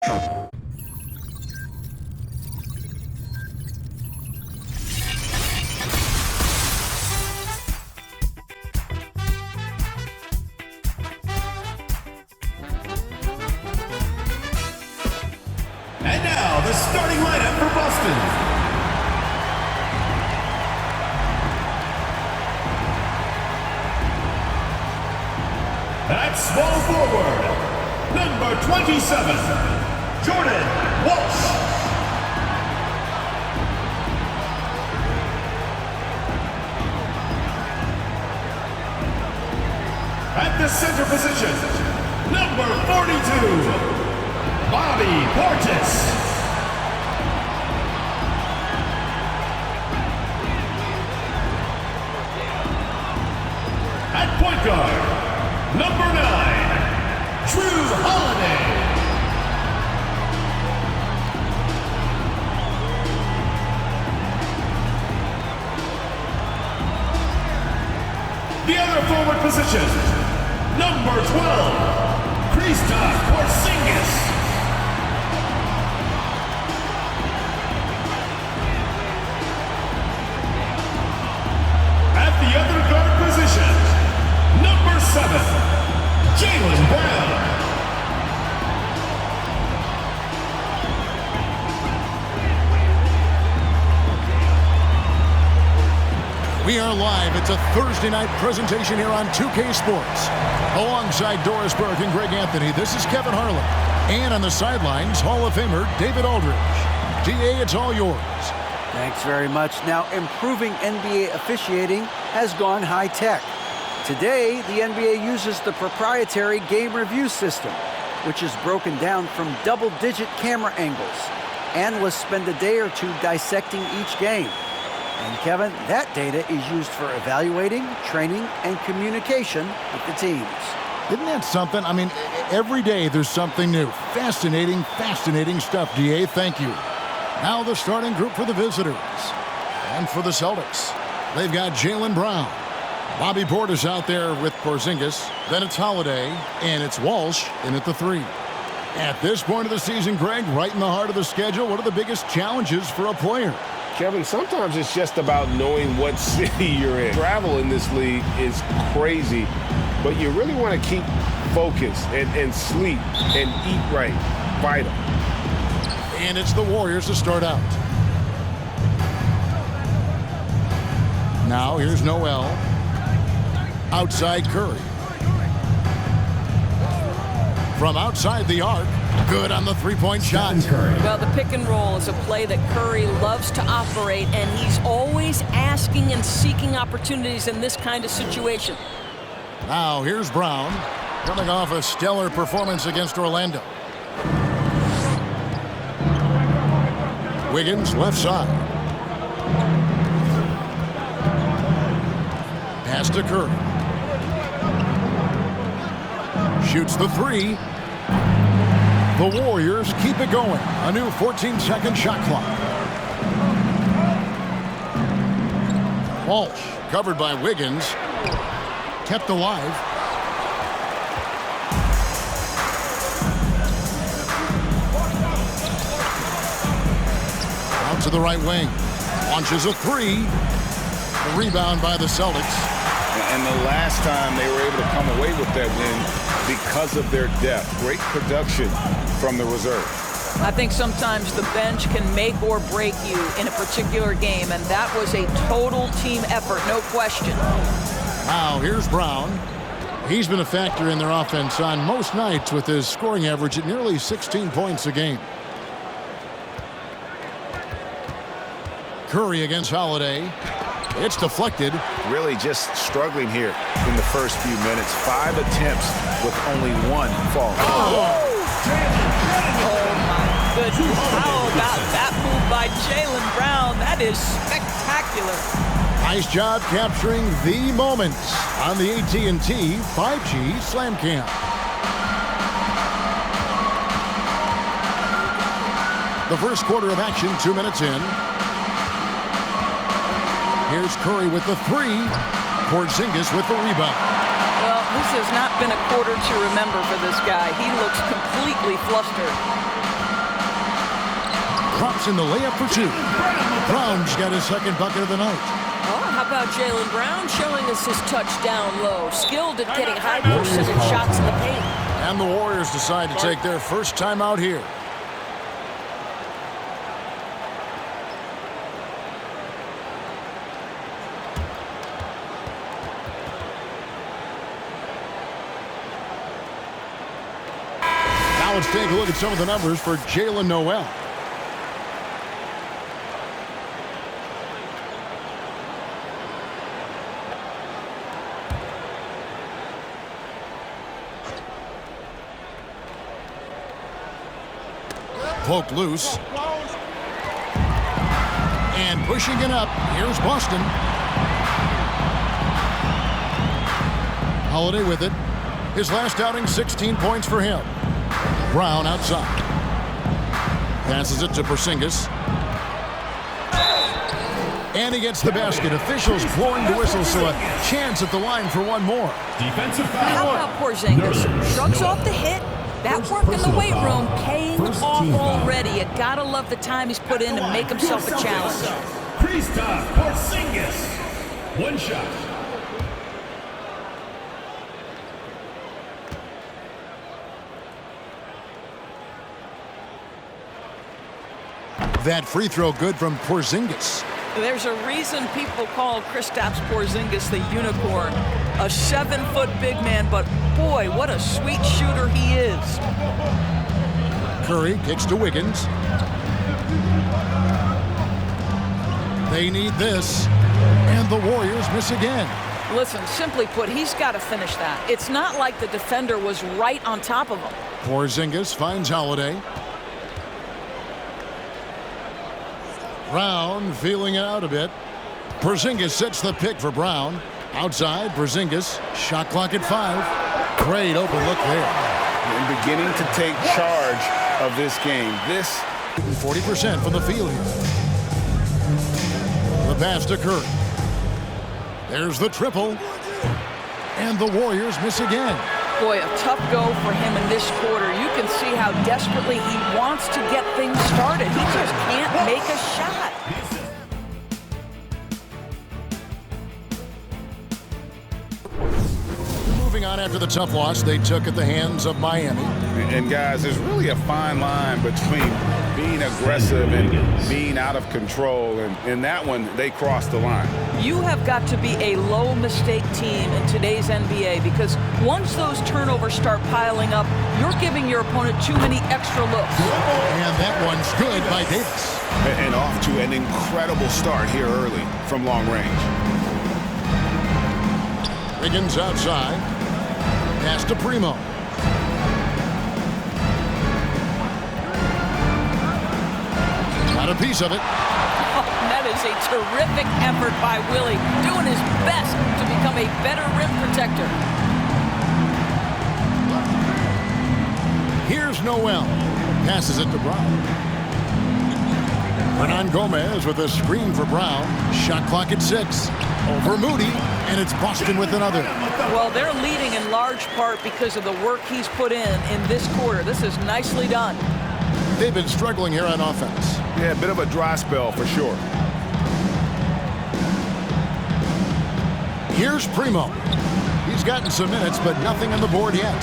And now, the starting lineup for Boston. At small forward, number 27, Jordan Walsh. At the center position, number 42, Bobby Portis. At point guard, number 9, Drew Holiday. The other forward position, number 12, Kristaps Porzingis. At the other guard position, number 7, Jaylen Brown. We are live. It's a Thursday night presentation here on 2K Sports. Alongside Doris Burke and Greg Anthony, this is Kevin Harlan. And on the sidelines, Hall of Famer David Aldridge. DA, it's all yours. Thanks very much. Now, improving NBA officiating has gone high-tech. Today, the NBA uses the proprietary game review system, which is broken down from double-digit camera angles. Analysts spend a day or two dissecting each game. And Kevin, that data is used for evaluating, training, and communication with the teams. Isn't that something? I mean, every day there's something new. Fascinating, fascinating stuff, DA. Thank you. Now the starting group for the visitors. And for the Celtics, they've got Jaylen Brown. Bobby Portis out there with Porzingis. Then it's Holiday, and it's Walsh in at the 3. At this point of the season, Greg, right in the heart of the schedule, what are the biggest challenges for a player? Kevin, sometimes it's just about knowing what city you're in. Travel in this league is crazy, but you really want to keep focus and sleep and eat right. Vital. And it's the Warriors to start out. Now here's Noel. Outside Curry. From outside the arc. Good on the three-point shot. Well, the pick and roll is a play that Curry loves to operate, and he's always asking and seeking opportunities in this kind of situation. Now here's Brown, coming off a stellar performance against Orlando. Wiggins left side. Pass to Curry. Shoots the 3. The Warriors keep it going. A new 14-second shot clock. Walsh covered by Wiggins. Kept alive. Out to the right wing. Launches a 3. A rebound by the Celtics. And the last time they were able to come away with that win because of their depth. Great production from the reserve. I think sometimes the bench can make or break you in a particular game, and that was a total team effort, no question. Now here's Brown. He's been a factor in their offense on most nights with his scoring average at nearly 16 points a game. Curry against Holiday. It's deflected. Really just struggling here in the first few minutes. 5 attempts with only 1 fall. Oh my goodness. How about that move by Jaylen Brown? That is spectacular. Nice job capturing the moments on the AT&T 5G Slam Cam. The first quarter of action, 2 minutes in. Here's Curry with the 3. Porzingis with the rebound. Well, this has not been a quarter to remember for this guy. He looks completely flustered. drops in the layup for two. Brown's got his second bucket of the night. Oh, how about Jaylen Brown showing us his touchdown low? Skilled at getting high percentage shots in the paint. And the Warriors decide to take their first timeout here. Now let's take a look at some of the numbers for Jaylen Noel. Poked loose. And pushing it up. Here's Boston. Holiday with it. His last outing, 16 points for him. Brown outside. Passes it to Porzingis. And he gets the basket. Officials blowing the whistle, so a chance at the line for one more. Defensive foul. How about Porzingis? Shrugs off the hit. That work in the weight room paying off already. You gotta love the time he's put in to make himself a challenge. Kristaps Porzingis. One shot. That free throw good from Porzingis. There's a reason people call Kristaps Porzingis the unicorn. A 7-foot big man, but boy, what a sweet shooter he is. Curry kicks to Wiggins. They need this. And the Warriors miss again. Listen, simply put, he's got to finish that. It's not like the defender was right on top of him. Porzingis finds Holiday. Brown feeling it out a bit. Porzingis sets the pick for Brown. Outside, Porzingis. Shot clock at 5. Great open look there. And beginning to take charge of this game. This 40% from the field here. The pass to Curry. There's the triple. And the Warriors miss again. Boy, a tough go for him in this quarter. You can see how desperately he wants to get things started. He just can't make a shot. Moving on after the tough loss they took at the hands of Miami. And guys, there's really a fine line between being aggressive and being out of control. And in that one, they crossed the line. You have got to be a low mistake team in today's NBA because once those turnovers start piling up, you're giving your opponent too many extra looks. And that one's good by Davis. And off to an incredible start here early from long range. Wiggins outside. Pass to Primo. Got a piece of it. Oh, that is a terrific effort by Willie, doing his best to become a better rim protector. Here's Noel. Passes it to Brown. Hernan Gomez with a screen for Brown. Shot clock at 6. Over Moody, and it's Boston with another. Well, they're leading in large part because of the work he's put in this quarter. This is nicely done. They've been struggling here on offense. Yeah, a bit of a dry spell for sure. Here's Primo. He's gotten some minutes, but nothing on the board yet.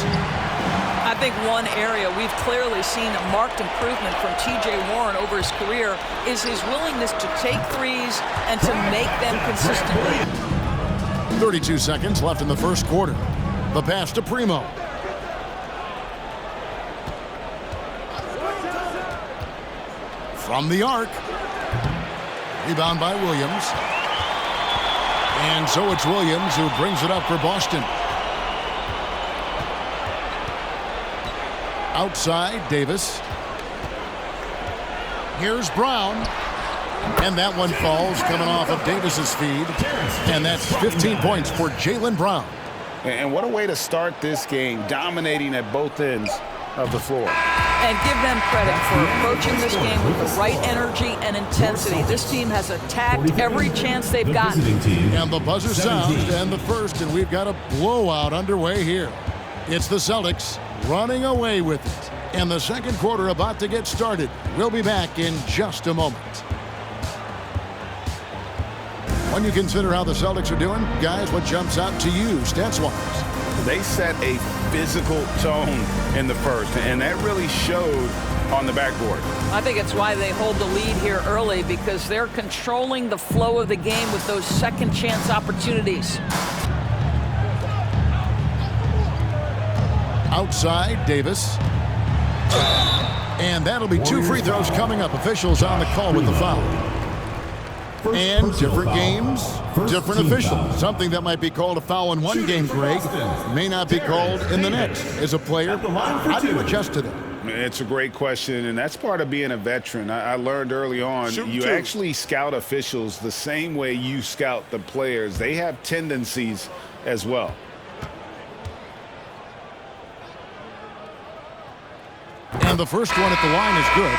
I think one area we've clearly seen a marked improvement from T.J. Warren over his career is his willingness to take threes and to make them consistently. 32 seconds left in the first quarter. The pass to Primo. From the arc. Rebound by Williams. And so it's Williams who brings it up for Boston. Outside, Davis. Here's Brown. And that one falls coming off of Davis's feed. And that's 15 points for Jaylen Brown. And what a way to start this game, dominating at both ends of the floor. And give them credit for approaching this game with the right energy and intensity. This team has attacked every chance they've gotten. And the buzzer sounds to end the first, and we've got a blowout underway here. It's the Celtics running away with it. And the second quarter about to get started. We'll be back in just a moment. When you consider how the Celtics are doing, guys, what jumps out to you stats-wise? They set a physical tone in the first, and that really showed on the backboard. I think it's why they hold the lead here early, because they're controlling the flow of the game with those second chance opportunities. Outside, Davis. And that'll be 2 free throws coming up. Officials on the call with the foul. And different games, different officials. Something that might be called a foul in one game, Greg, may not be called in the next. As a player, how do you adjust to that? It's a great question, and that's part of being a veteran. I learned early on, you actually scout officials the same way you scout the players. They have tendencies as well. And the first one at the line is good.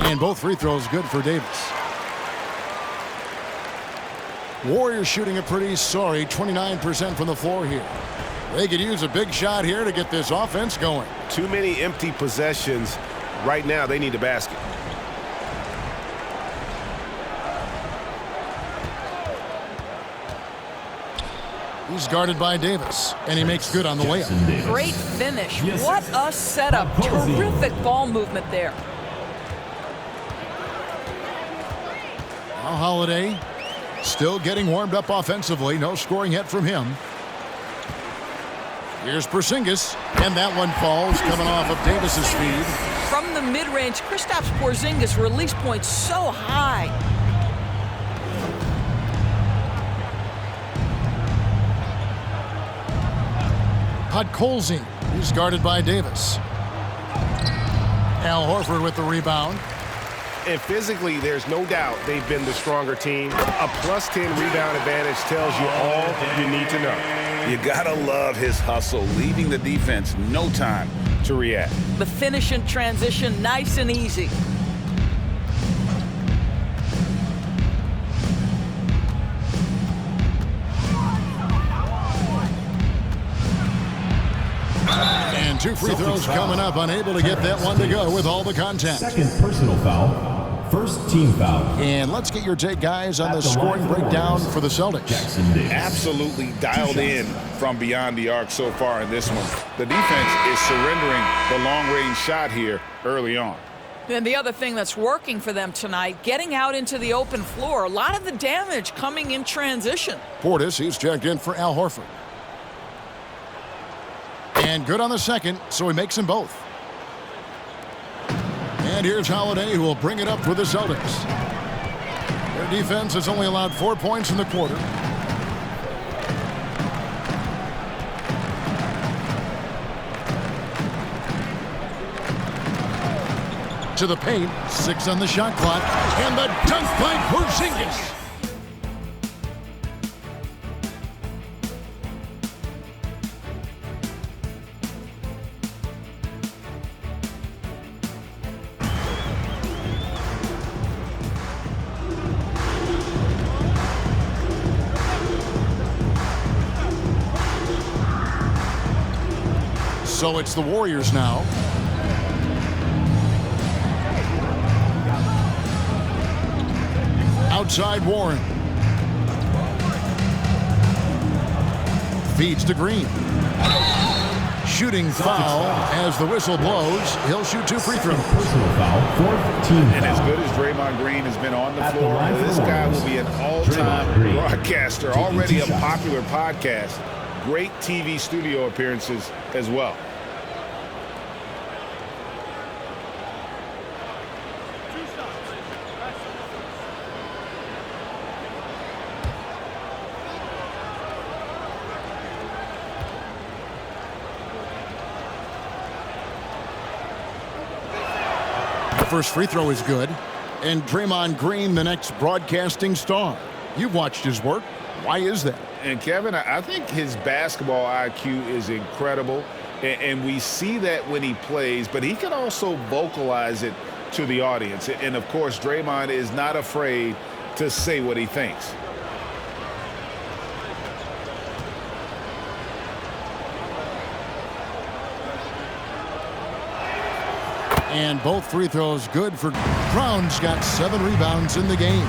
And both free throws good for Davis. Warriors shooting a pretty sorry 29% from the floor here. They could use a big shot here to get this offense going. Too many empty possessions. Right now, they need a basket. He's guarded by Davis, and he makes good on the layup. Great finish. What a setup. Terrific ball movement there. Now Holiday still getting warmed up offensively. No scoring yet from him. Here's Porzingis, and that one falls coming off of Davis's feed. From the mid-range, Kristaps Porzingis release point so high. Podkolzin, he's guarded by Davis. Al Horford with the rebound. And physically, there's no doubt they've been the stronger team. A +10 rebound advantage tells you all you need to know. You gotta love his hustle, leaving the defense no time to react. The finish in transition, nice and easy. And 2 free throws coming up, unable to get that one to go with all the contact. Second personal foul. First team foul. And let's get your take, guys, on the scoring breakdown for the Celtics. Absolutely dialed in from beyond the arc so far in this one. The defense is surrendering the long-range shot here early on. And the other thing that's working for them tonight, getting out into the open floor. A lot of the damage coming in transition. Portis, he's checked in for Al Horford. And good on the second, so he makes them both. And here's Holiday, who will bring it up for the Celtics. Their defense has only allowed 4 points in the quarter. To the paint, 6 on the shot clock, and the dunk by Porzingis. So it's the Warriors now. Outside Warren. Feeds to Green. Shooting foul as the whistle blows. He'll shoot 2 free throws. Personal foul. Fourth team And as foul. good as Draymond Green has been on the At the floor, line for this the guy Warriors, will be an Draymond all-time Green. broadcaster, Taking already 2 a shots. popular podcast. Great TV studio appearances as well. The first free throw is good. And Draymond Green, the next broadcasting star. You've watched his work. Why is that? And Kevin, I think his basketball IQ is incredible. And we see that when he plays, but he can also vocalize it to the audience. And, of course, Draymond is not afraid to say what he thinks. And both free throws good for Brown's got 7 rebounds in the game.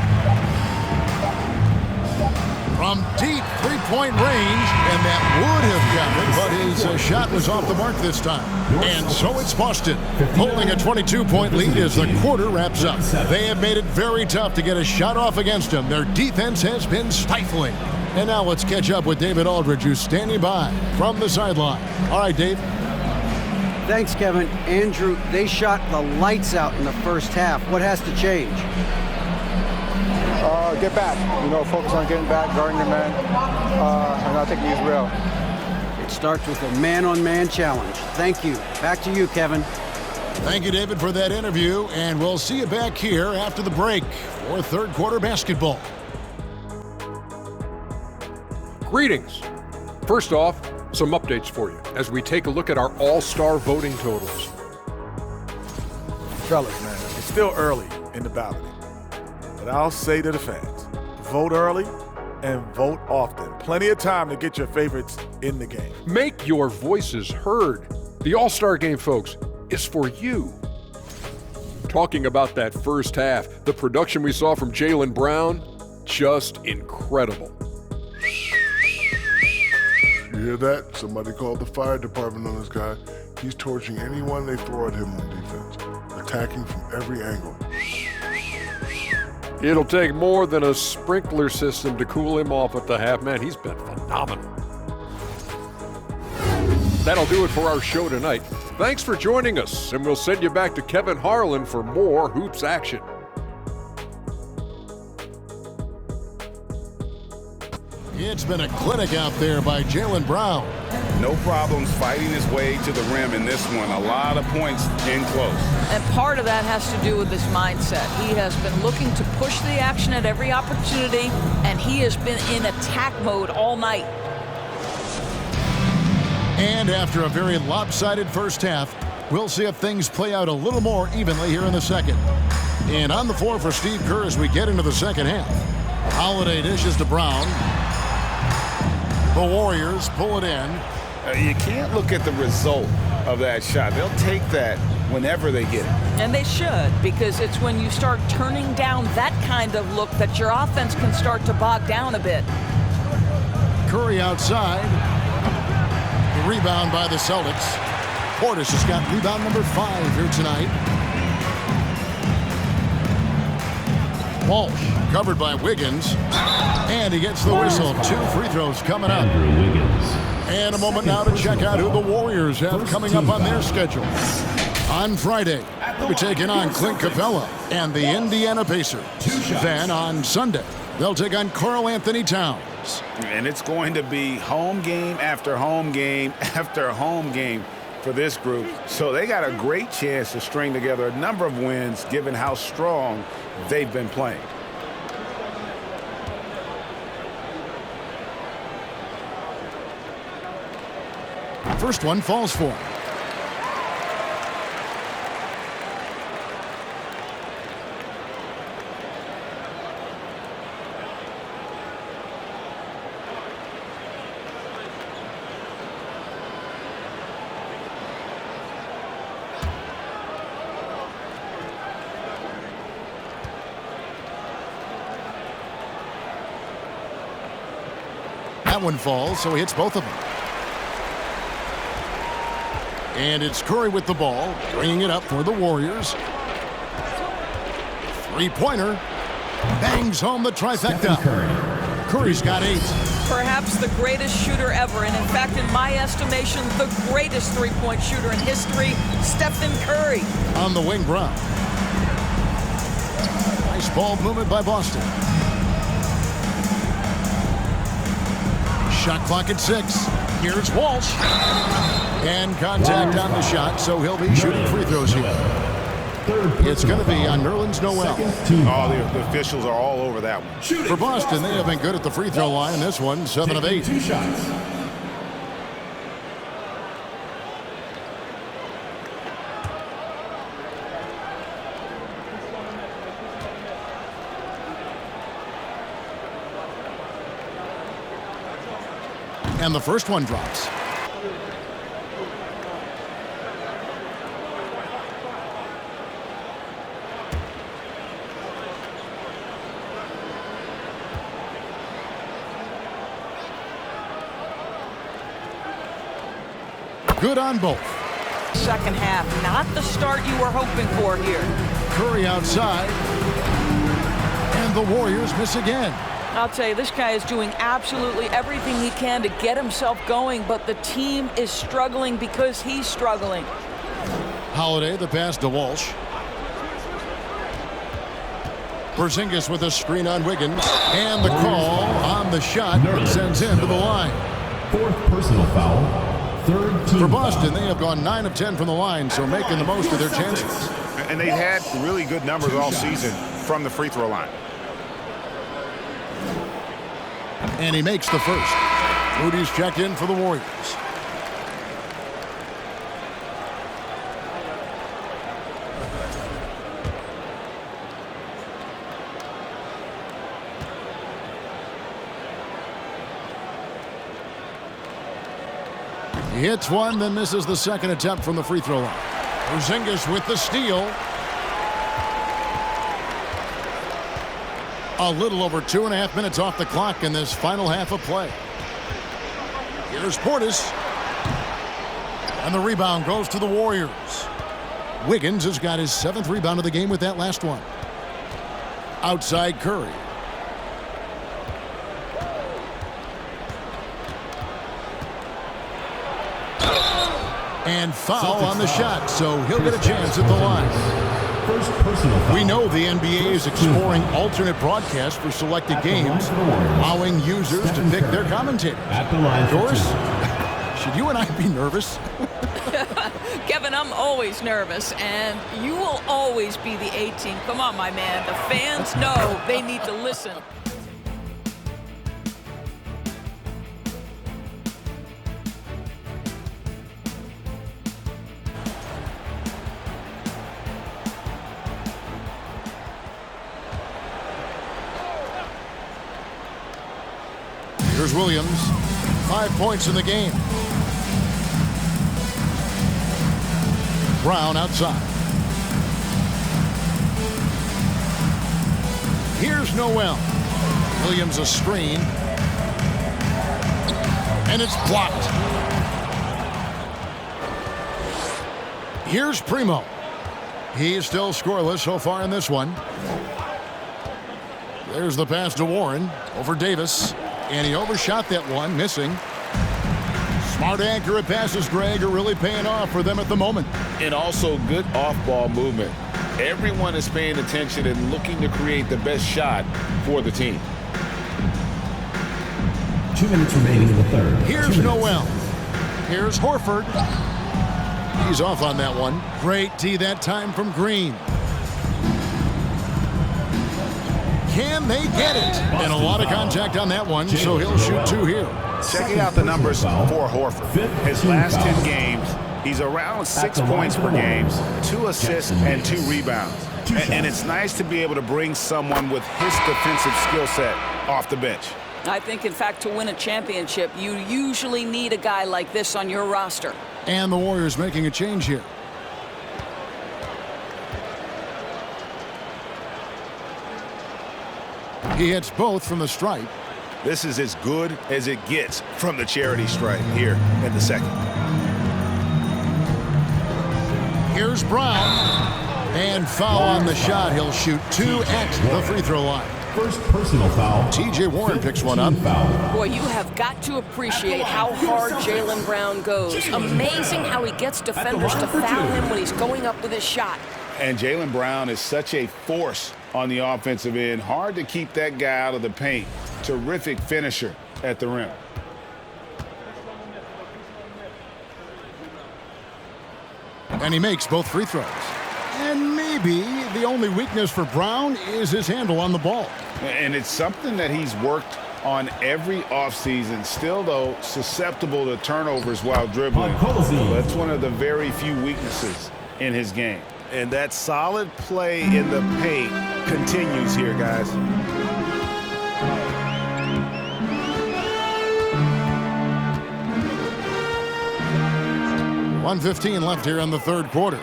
From deep three-point range, and that would have counted, but his shot was off the mark this time. And so it's Boston, holding a 22-point lead as the quarter wraps up. They have made it very tough to get a shot off against them. Their defense has been stifling. And now let's catch up with David Aldridge, who's standing by from the sideline. All right, Dave. Thanks, Kevin. Andrew, they shot the lights out in the first half. What has to change? Get back. Focus on getting back, guarding your man, and I think he's real. It starts with a man-on-man challenge. Thank you. Back to you, Kevin. Thank you, David, for that interview, and we'll see you back here after the break for third quarter basketball. Greetings. First off, some updates for you as we take a look at our all-star voting totals. Fellas, man, it's still early in the balloting. But I'll say to the fans, vote early and vote often. Plenty of time to get your favorites in the game. Make your voices heard. The All-Star Game, folks, is for you. Talking about that first half, the production we saw from Jaylen Brown, just incredible. You hear that? Somebody called the fire department on this guy. He's torching anyone they throw at him on defense, attacking from every angle. It'll take more than a sprinkler system to cool him off at the half. Man, he's been phenomenal. That'll do it for our show tonight. Thanks for joining us, and we'll send you back to Kevin Harlan for more hoops action. It's been a clinic out there by Jaylen Brown. No problems fighting his way to the rim in this one. A lot of points in close. And part of that has to do with his mindset. He has been looking to push the action at every opportunity, and he has been in attack mode all night. And after a very lopsided first half, we'll see if things play out a little more evenly here in the second. And on the floor for Steve Kerr as we get into the second half. Holiday dishes to Brown. The Warriors pull it in. You can't look at the result of that shot. They'll take that whenever they get it. And they should, because it's when you start turning down that kind of look that your offense can start to bog down a bit. Curry outside. The rebound by the Celtics. Portis has got rebound number 5 here tonight. Walsh covered by Wiggins. And he gets the whistle. 2 free throws coming up. And a moment now to check out who the Warriors have coming up on their schedule. On Friday, they'll be taking on Clint Capella and the Indiana Pacers. Then on Sunday, they'll take on Karl Anthony Towns. And it's going to be home game after home game after home game for this group. So they got a great chance to string together a number of wins given how strong they've been playing. First one falls for him. That one falls, so he hits both of them. And it's Curry with the ball, bringing it up for the Warriors. Three-pointer. Bangs home the trifecta. Curry's got 8. Perhaps the greatest shooter ever, and in fact, in my estimation, the greatest three-point shooter in history, Stephen Curry. On the wing, Brown. Nice ball movement by Boston. Shot clock at 6. Here's Walsh. And contact on the shot, so he'll be shooting free throws here. It's going to be on Nerlens Noel. Oh, the officials are all over that one. For Boston, they have been good at the free throw line in this one, 7 of 8. And the first one drops. Good on both. Second half, not the start you were hoping for here. Curry outside. And the Warriors miss again. I'll tell you, this guy is doing absolutely everything he can to get himself going, but the team is struggling because he's struggling. Holiday, the pass to Walsh. Porzingis with a screen on Wiggins. And the call on the shot sends him to the line. Fourth personal foul. Third team For Boston, foul. they have gone 9 of 10 from the line, so making the most of their chances. And they've had really good numbers all season from the free throw line. And he makes the first. Moody's checked in for the Warriors. He hits one, then misses the second attempt from the free throw line. Porzingis with the steal. A little over 2.5 minutes off the clock in this final half of play. Here's Portis. And the rebound goes to the Warriors. Wiggins has got his 7th rebound of the game with that last one. Outside Curry. And foul on the shot, so he'll get a chance at the line. First personal foul. We know the NBA is exploring alternate broadcasts for selected games, allowing users to pick their commentators. At the line for Doris, two. should you and I be nervous? Kevin, I'm always nervous, and you will always be the A team. Come on, my man. The fans know they need to listen. Here's Williams. 5 points in the game. Brown outside. Here's Noel. Williams a screen. And it's blocked. Here's Primo. He's still scoreless so far in this one. There's the pass to Warren over Davis. And he overshot that one, missing. Smart, accurate passes, Greg, are really paying off for them at the moment. And also good off-ball movement. Everyone is paying attention and looking to create the best shot for the team. 2 minutes remaining in the third. Here's Noel. Here's Horford. He's off on that one. Great D that time from Green. Can they get it? And a lot of contact on that one, so he'll shoot 2 here. Checking out the numbers for Horford. His last 10 games, he's around 6 points per game, 2 assists, and 2 rebounds. And it's nice to be able to bring someone with his defensive skill set off the bench. I think, in fact, to win a championship, you usually need a guy like this on your roster. And the Warriors making a change here. He hits both from the stripe. This is as good as it gets from the charity stripe here in the second. Here's Brown. And foul on the shot. He'll shoot 2 at the free throw line. First personal foul. T.J. Warren picks one up. Boy, you have got to appreciate how hard Jaylen Brown goes. Amazing how he gets defenders to foul him when he's going up with his shot. And Jaylen Brown is such a force on the offensive end. Hard to keep that guy out of the paint. Terrific finisher at the rim. And he makes both free throws. And maybe the only weakness for Brown is his handle on the ball. And it's something that he's worked on every offseason. Still, though, susceptible to turnovers while dribbling. That's one of the very few weaknesses in his game. And that solid play in the paint continues here, guys. 1:15 left here in the third quarter.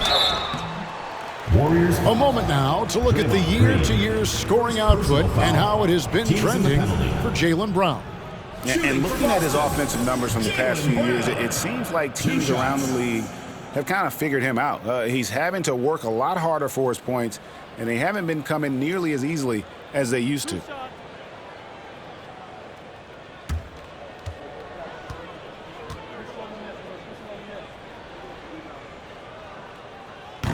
Warriors. A moment now to look at the year-to-year scoring output and how it has been trending for Jaylen Brown. And looking at his offensive numbers from the past few years, it seems like teams around the league have kind of figured him out. He's having to work a lot harder for his points, and they haven't been coming nearly as easily as they used to.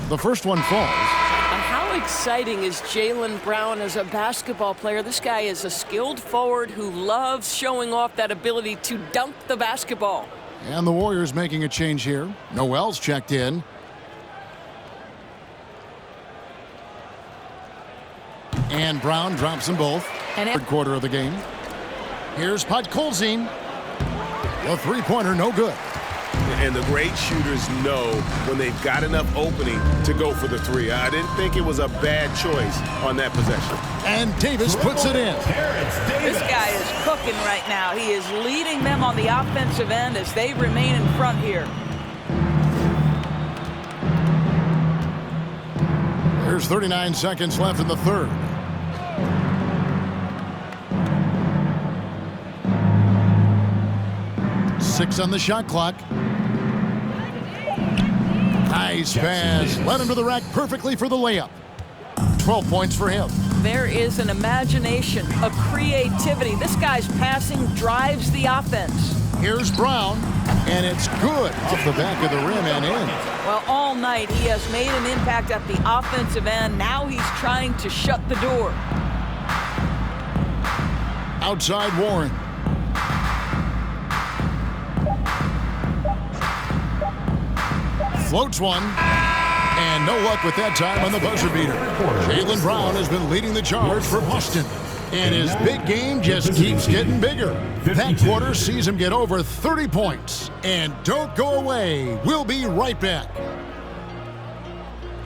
The first one falls. How exciting is Jaylen Brown as a basketball player? This guy is a skilled forward who loves showing off that ability to dunk the basketball. And the Warriors making a change here. Noel's checked in. And Brown drops them both. Third quarter of the game. Here's Podkolzin. The three-pointer, no good. And the great shooters know when they've got enough opening to go for the three. I didn't think it was a bad choice on that possession. And Davis puts it in. This guy is cooking right now. He is leading them on the offensive end as they remain in front here. There's 39 seconds left in the third. Six on the shot clock. Nice pass. Led him to the rack perfectly for the layup. 12 points for him. There is an imagination, a creativity. This guy's passing drives the offense. Here's Brown, and it's good off the back of the rim and in. Well, all night he has made an impact at the offensive end. Now he's trying to shut the door. Outside Warren. Floats one. And no luck with that time on the buzzer beater. Jaylen Brown has been leading the charge for Boston. And his big game just keeps getting bigger. That quarter sees him get over 30 points. And don't go away. We'll be right back.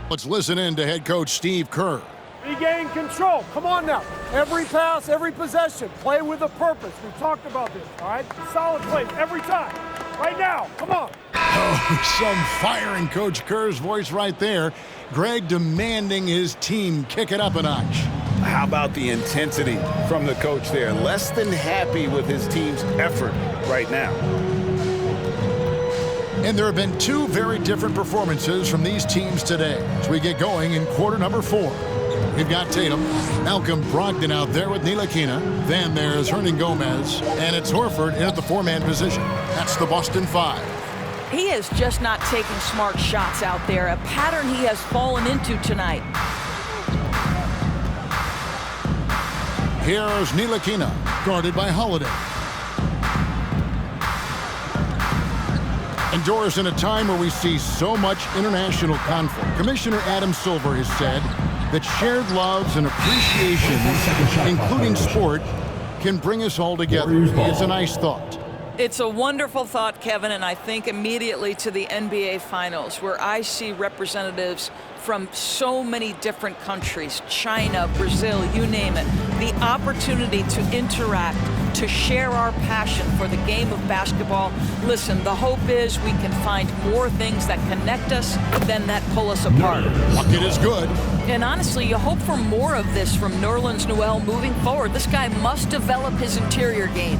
Let's listen in to head coach Steve Kerr. Regain control. Come on now. Every pass, every possession. Play with a purpose. We talked about this, all right? Solid plays every time. Right now. Come on. Oh, some fire in Coach Kerr's voice right there. Greg demanding his team kick it up a notch. How about the intensity from the coach there? Less than happy with his team's effort right now. And there have been two very different performances from these teams today as we get going in quarter number 4. We've got Tatum, Malcolm Brogdon out there with Ntilikina. Then there's Hernan Gomez, and it's Horford in at the 4-man position. That's the Boston 5. He is just not taking smart shots out there, a pattern he has fallen into tonight. Here's Ntilikina, guarded by Holiday. Indoors in a time where we see so much international conflict, Commissioner Adam Silver has said that shared loves and appreciations, including sport, can bring us all together. It's a nice thought. It's a wonderful thought, Kevin, and I think immediately to the NBA Finals, where I see representatives from so many different countries, China, Brazil, you name it, the opportunity to interact, to share our passion for the game of basketball. Listen, the hope is we can find more things that connect us than that pull us apart. Bucket is good. And honestly, you hope for more of this from Nerlens Noel moving forward. This guy must develop his interior game.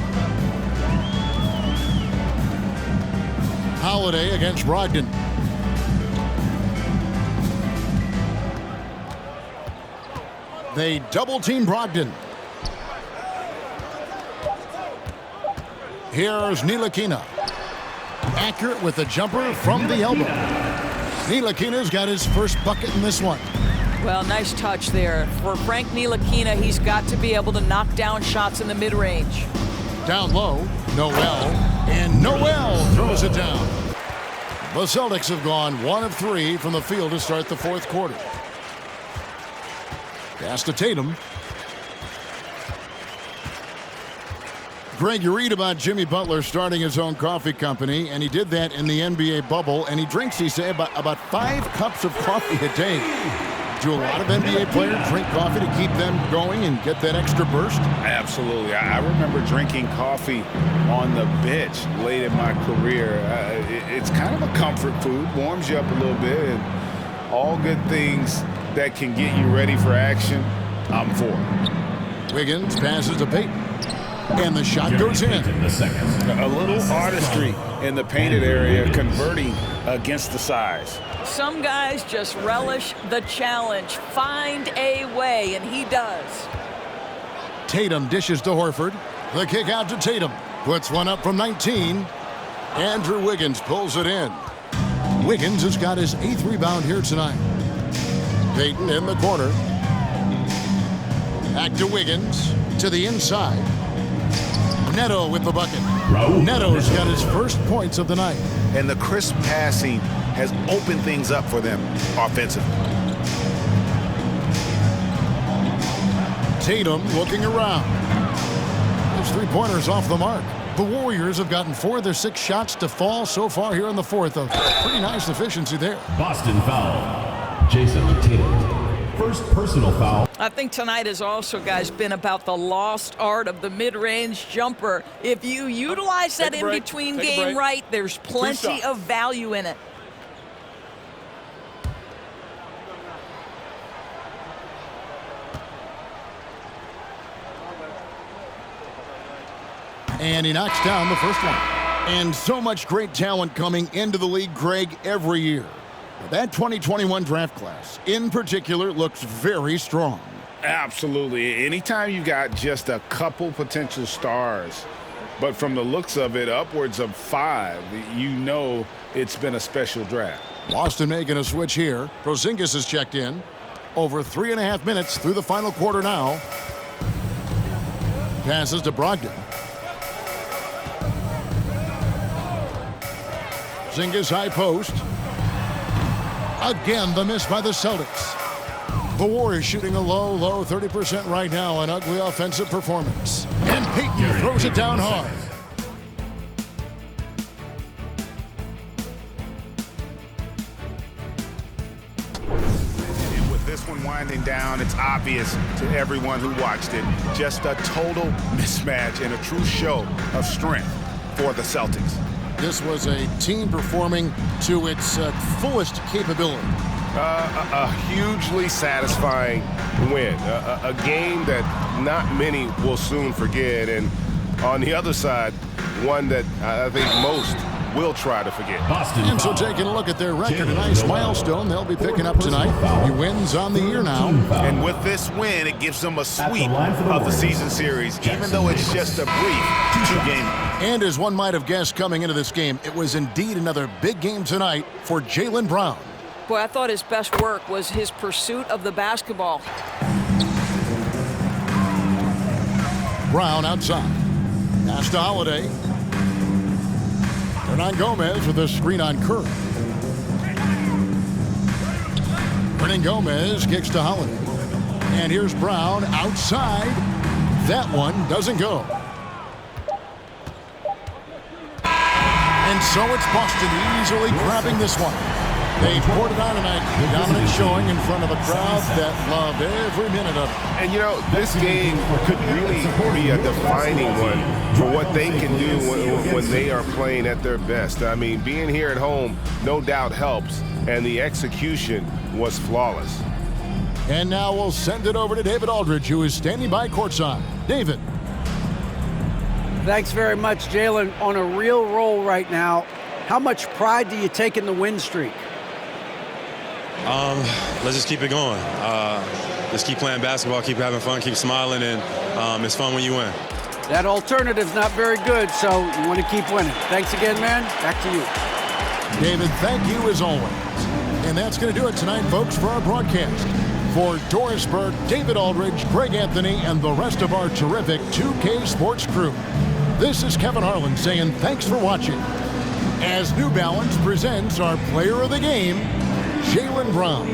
Holiday against Brogdon. They double-team Brogdon. Here's Ntilikina. Accurate with the jumper from the elbow. Ntilikina's got his first bucket in this one. Well, nice touch there. For Frank Ntilikina, he's got to be able to knock down shots in the mid-range. Down low, Noel. And Noel throws it down. The Celtics have gone 1 of 3 from the field to start the fourth quarter. Pass to Tatum. Greg, you read about Jimmy Butler starting his own coffee company, and he did that in the NBA bubble, and he drinks, he said, about 5 cups of coffee a day. Do a lot of NBA players drink coffee to keep them going and get that extra burst? Absolutely. I remember drinking coffee on the bench late in my career. It's kind of a comfort food, warms you up a little bit, and all good things that can get you ready for action, I'm for. Wiggins passes to Payton, and the shot goes in. A little artistry in the painted area, converting against the size. Some guys just relish the challenge. Find a way, and he does. Tatum dishes to Horford. The kick out to Tatum. Puts one up from 19. Andrew Wiggins pulls it in. Wiggins has got his 8th rebound here tonight. Payton in the corner. Back to Wiggins. To the inside. Neto with the bucket. Neto's got his first points of the night. And the crisp passing has opened things up for them offensively. Tatum looking around. His three-pointers off the mark. The Warriors have gotten 4 of their 6 shots to fall so far here in the fourth. A pretty nice efficiency there. Boston foul. Jason Tatum. First personal foul. I think tonight has also, guys, been about the lost art of the mid-range jumper. If you utilize that in-between game right, there's plenty of value in it. And he knocks down the first one. And so much great talent coming into the league, Greg, every year. That 2021 draft class, in particular, looks very strong. Absolutely. Anytime you got just a couple potential stars, but from the looks of it, upwards of 5, you know it's been a special draft. Boston making a switch here. Porzingis is checked in. Over 3.5 minutes through the final quarter now. Passes to Brogdon. Porzingis high post. Again, the miss by the Celtics. The Warriors shooting a low 30% right now. An ugly offensive performance. And Payton throws it down hard. And with this one winding down, it's obvious to everyone who watched it. Just a total mismatch and a true show of strength for the Celtics. This was a team performing to its fullest capability. A hugely satisfying win. A game that not many will soon forget. And on the other side, one that I think most will try to forget. And so taking a look at their record, a nice milestone they'll be picking up tonight. He wins on the year now. And with this win, it gives them a sweep of the season series, even though it's just a brief 2-game. And as one might have guessed coming into this game, it was indeed another big game tonight for Jaylen Brown. Boy, I thought his best work was his pursuit of the basketball. Brown outside. Pass to Holiday. Hernan Gomez with a screen on Curry. Hernan Gomez kicks to Holiday. And here's Brown outside. That one doesn't go. And so it's Boston easily grabbing this one. They poured it on tonight. A dominant showing in front of a crowd that loved every minute of it. And, you know, this game could really be a defining one for what they can do when they are playing at their best. I mean, being here at home no doubt helps, and the execution was flawless. And now we'll send it over to David Aldridge, who is standing by courtside. David. Thanks very much, Jaylen. On a real roll right now. How much pride do you take in the win streak? Let's just keep it going. Just keep playing basketball, keep having fun, keep smiling, and it's fun when you win. That alternative's not very good, so you want to keep winning. Thanks again, man. Back to you. David, thank you as always. And that's going to do it tonight, folks, for our broadcast. For Doris Burke, David Aldridge, Greg Anthony, and the rest of our terrific 2K Sports crew, this is Kevin Harlan saying thanks for watching. As New Balance presents our player of the game, Jaylen Brown.